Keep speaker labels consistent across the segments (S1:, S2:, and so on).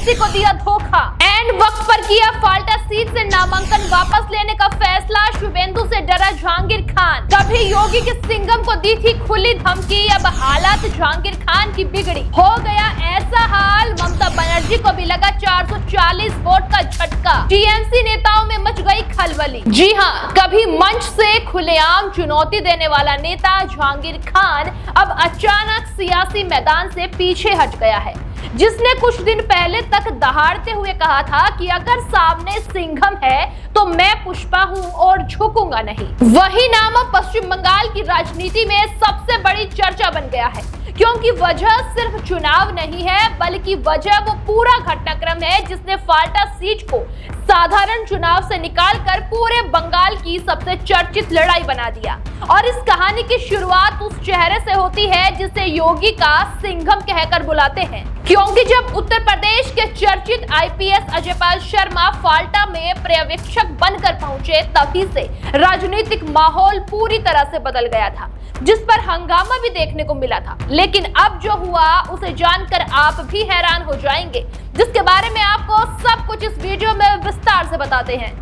S1: TMC को दिया धोखा। एंड वक्त पर किया फाल्टा सीट से नामांकन वापस लेने का फैसला। शुभेंदु से डरा जहांगीर खान। कभी योगी के सिंघम को दी थी खुली धमकी, अब हालात जहांगीर खान की बिगड़ी। हो गया ऐसा हाल, ममता बनर्जी को भी लगा 440 वोट का झटका। टीएमसी नेताओं में मच गई खलबली। जी हाँ, कभी मंच से खुलेआम चुनौती देने वाला नेता जहांगीर खान अब अचानक सियासी मैदान से पीछे हट गया है। जिसने कुछ दिन पहले तक दहाड़ते हुए कहा था कि अगर सामने सिंघम है तो मैं पुष्पा हूं और झुकूंगा नहीं, वही नाम अब पश्चिम बंगाल की राजनीति में सबसे बड़ी चर्चा बन गया है। क्योंकि वजह सिर्फ चुनाव नहीं है, बल्कि वजह वो पूरा घटनाक्रम है जिसने फाल्टा सीट को साधारण चुनाव से निकालकर पूरे बंगाल की सबसे चर्चित लड़ाई बना दिया। और इस कहानी की शुरुआत उस चेहरे से होती है जिसे योगी का सिंघम कहकर बुलाते हैं। क्योंकि जब उत्तर प्रदेश के चर्चित आईपीएस अजयपाल शर्मा फाल्टा में पर्यवेक्षक बनकर पहुंचे, तभी से राजनीतिक माहौल पूरी तरह से बदल गया था, जिस पर हंगामा भी देखने को मिला था। लेकिन अब जो हुआ उसे जानकर आप भी हैरान हो जाएंगे, जिसके बारे में आपको सब कुछ इस वीडियो में विस्तार से बताते हैं।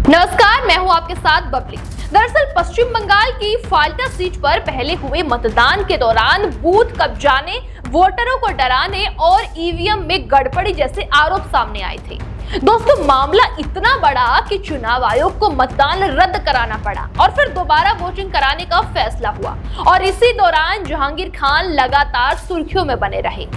S1: नमस्कार, मैं हूं आपके साथ बबली। दरअसल पश्चिम बंगाल की फाल्टा सीट पर पहले हुए मतदान के दौरान बूथ कब्जाने, वोटरों को डराने और ईवीएम में गड़बड़ी जैसे आरोप सामने आए थे। दोस्तों, मामला इतना बड़ा कि चुनाव आयोग को मतदान रद्द कराना पड़ा और फिर दोबारा वोटिंग कराने का फैसला हुआ। और इसी दौरान जहांगीर खान लगातार सुर्खियों में बने रहे।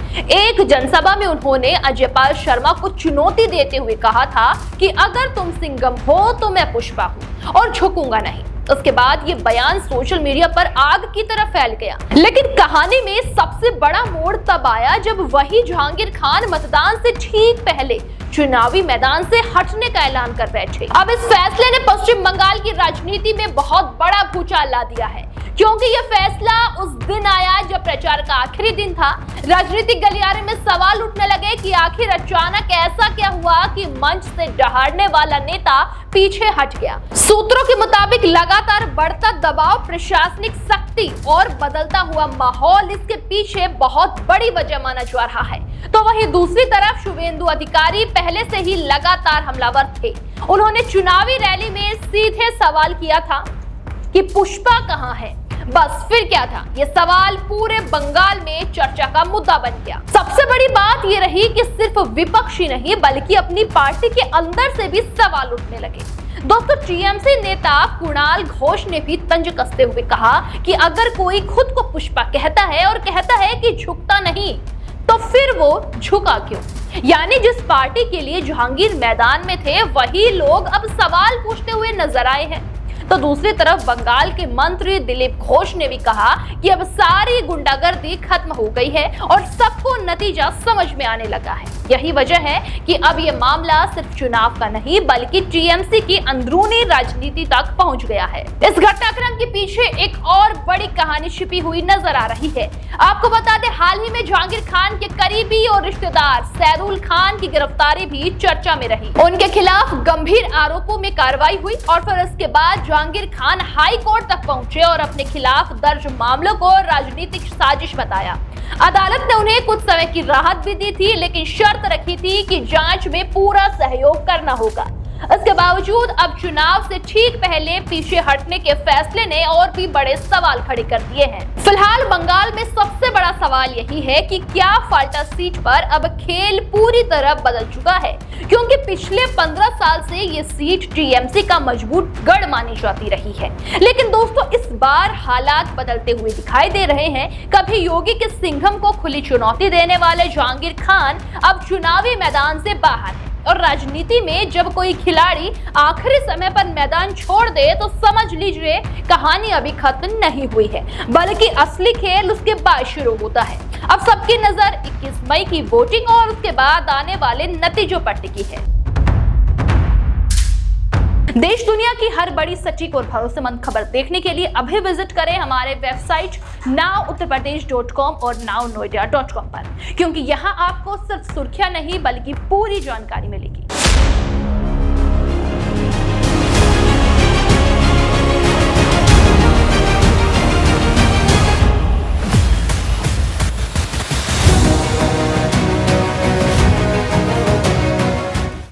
S1: एक जनसभा में उन्होंने अजयपाल शर्मा को चुनौती देते हुए कहा था कि अगर तुम सिंघम हो तो मैं पुष्पा हूं और झुकूंगा नहीं। उसके बाद ये बयान सोशल मीडिया पर आग की तरह फैल गया। लेकिन कहानी में सबसे बड़ा मोड़ तब आया जब वही जहांगीर खान मतदान से ठीक पहले चुनावी मैदान से हटने का ऐलान कर बैठे। अब इस फैसले ने पश्चिम बंगाल की राजनीति में बहुत बड़ा भूचाल ला दिया है, क्योंकि यह फैसला उस दिन आया जब प्रचार का आखिरी दिन था। राजनीतिक गलियारे में सवाल उठने लगे कि आखिर अचानक ऐसा क्या हुआ कि मंच से दहाड़ने वाला नेता पीछे हट गया। सूत्रों के मुताबिक लगातार बढ़ता दबाव, प्रशासनिक सख्ती और बदलता हुआ माहौल इसके पीछे बहुत बड़ी वजह माना जा रहा है। तो वहीं दूसरी तरफ शुभेंदु अधिकारी पहले से ही लगातार हमलावर थे। उन्होंने चुनावी रैली में सीधे सवाल किया था कि पुष्पा कहां है। बस फिर क्या था, ये सवाल पूरे बंगाल में चर्चा का मुद्दा बन गया। सबसे बड़ी बात ये रही कि सिर्फ विपक्ष ही नहीं, बल्कि अपनी पार्टी के अंदर से भी सवाल उठने लगे। दोस्तों, टीएमसी नेता कुणाल घोष ने भी तंज कसते हुए कहा कि अगर कोई खुद को पुष्पा कहता है और कहता है कि झुकता नहीं, तो फिर वो झुका क्यों? यानी जिस पार्टी के लिए जहांगीर मैदान में थे, वही लोग अब सवाल पूछते हुए नजर आए हैं। तो दूसरी तरफ बंगाल के मंत्री दिलीप घोष ने भी कहा कि अब सारी गुंडागर्दी खत्म हो गई है और सबको नतीजा समझ में आने लगा है। यही वजह है कि अब ये मामला सिर्फ चुनाव का नहीं, बल्कि टीएमसी की अंदरूनी राजनीति तक पहुंच गया है। इस घटनाक्रम के पीछे एक और बड़ी कहानी छिपी हुई नजर आ रही है। आपको बता दें, हाल ही में जहांगीर खान के करीबी और रिश्तेदार सैदुल खान की गिरफ्तारी भी चर्चा में रही। उनके खिलाफ गंभीर आरोपों में कार्रवाई हुई और फिर इसके बाद जहांगीर खान हाई कोर्ट तक पहुंचे और अपने खिलाफ दर्ज मामलों को राजनीतिक साजिश बताया। अदालत ने उन्हें कुछ समय की राहत भी दी थी, लेकिन शर्त रखी थी कि जांच में पूरा सहयोग करना होगा। इसके बावजूद अब चुनाव से ठीक पहले पीछे हटने के फैसले ने और भी बड़े सवाल खड़े कर दिए हैं। फिलहाल बंगाल में सबसे बड़ा सवाल यही है कि क्या फाल्टा सीट पर अब खेल पूरी तरह बदल चुका है, क्योंकि पिछले 15 साल से ये सीट टीएमसी का मजबूत गढ़ मानी जाती रही है। लेकिन दोस्तों, इस बार हालात बदलते हुए दिखाई दे रहे हैं। कभी योगी के सिंघम को खुली चुनौती देने वाले जहांगीर खान अब चुनावी मैदान से बाहर है। और राजनीति में जब कोई खिलाड़ी आखिरी समय पर मैदान छोड़ दे, तो समझ लीजिए कहानी अभी खत्म नहीं हुई है, बल्कि असली खेल उसके बाद शुरू होता है। अब सबकी नजर 21 मई की वोटिंग और उसके बाद आने वाले नतीजों पर टिकी है। देश दुनिया की हर बड़ी, सटीक और भरोसेमंद खबर देखने के लिए अभी विजिट करें हमारे वेबसाइट nowuttarpradesh.com और nownoida.com पर, क्योंकि यहाँ आपको सिर्फ सुर्खियां नहीं बल्कि पूरी जानकारी मिलेगी।